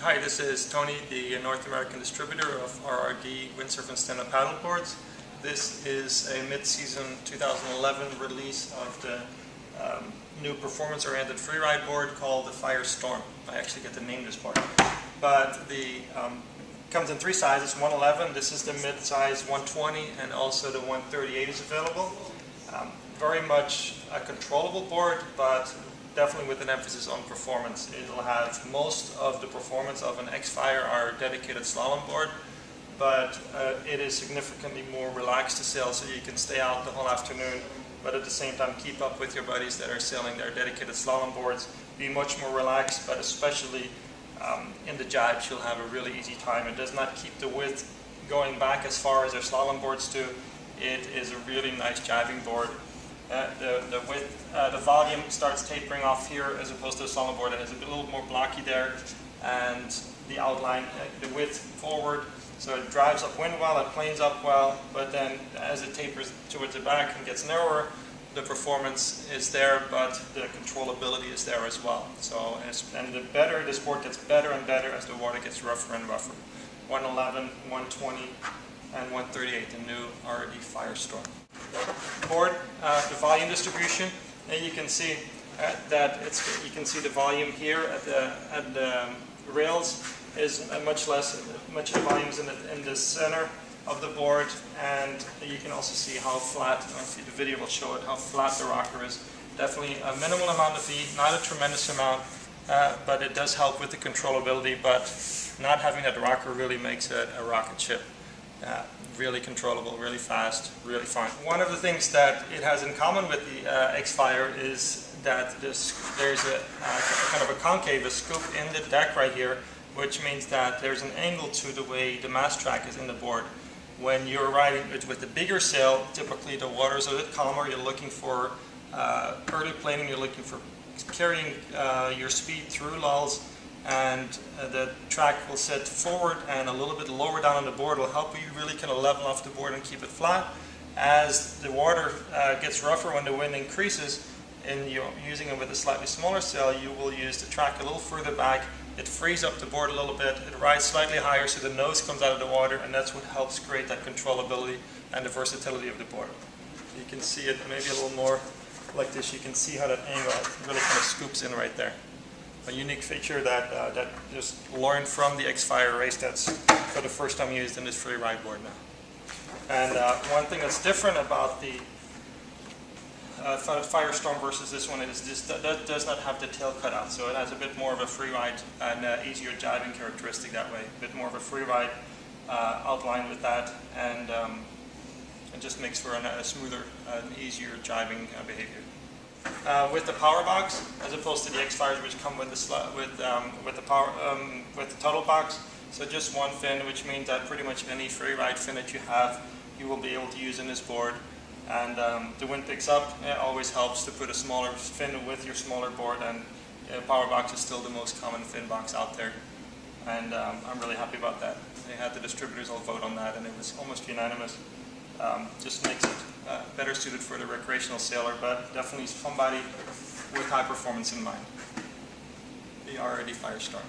Hi, this is Tony, the North American distributor of RRD windsurf and stand-up paddleboards. This is a mid-season 2011 release of the new performance-oriented freeride board called the Firestorm. I actually get to name this board. But the comes in three sizes, 111, this is the mid-size 120, and also the 138 is available. Very much a controllable board, but definitely with an emphasis on performance. It'll have most of the performance of an X-Fire, our dedicated slalom board, but it is significantly more relaxed to sail, so you can stay out the whole afternoon, but at the same time keep up with your buddies that are sailing their dedicated slalom boards. Be much more relaxed, but especially in the jibes you'll have a really easy time. It does not keep the width going back as far as their slalom boards do. It is a really nice jibing board. The volume starts tapering off here as opposed to a slalom board that is a little more blocky there, and the outline, the width forward, so it drives upwind well, it planes up well, but then as it tapers towards the back and gets narrower, the performance is there, but the controllability is there as well. So, and the better, this board gets better and better as the water gets rougher and rougher. 111, 120, and 138, the new RRD Firestorm. Board, the volume distribution, and you can see that you can see the volume here at the rails is much of the volume is in the center of the board, and you can also see how flat, the video will show it, how flat the rocker is. Definitely a minimal amount of V, not a tremendous amount, but it does help with the controllability, but not having that rocker really makes it a rocket ship. Really controllable, really fast, really fun. One of the things that it has in common with the X-Fire is that there's a kind of a concave, a scoop in the deck right here, which means that there's an angle to the way the mast track is in the board. When you're riding with the bigger sail, typically the water's a bit calmer, you're looking for early planing, you're looking for carrying your speed through lulls, and the track will set forward and a little bit lower down on the board will help you really kind of level off the board and keep it flat. As the water gets rougher when the wind increases, and you're using it with a slightly smaller sail, you will use the track a little further back. It frees up the board a little bit, it rides slightly higher so the nose comes out of the water, and that's what helps create that controllability and the versatility of the board. You can see it maybe a little more like this. You can see how that angle really kind of scoops in right there. A unique feature that that just learned from the X-Fire race that's for the first time used in this freeride board now. And one thing that's different about the Firestorm versus this one is that does not have the tail cut out, so it has a bit more of a freeride and easier jibing characteristic that way. A bit more of a freeride outline with that, and it just makes for a smoother and easier jibing behavior. With the power box, as opposed to the X-Fires, which come with the tuttle box, so just one fin, which means that pretty much any freeride fin that you have, you will be able to use in this board. And the wind picks up. It always helps to put a smaller fin with your smaller board, and power box is still the most common fin box out there. And I'm really happy about that. They had the distributors all vote on that, and it was almost unanimous. Just makes it better suited for the recreational sailor, but definitely somebody with high performance in mind. The RRD Firestorm.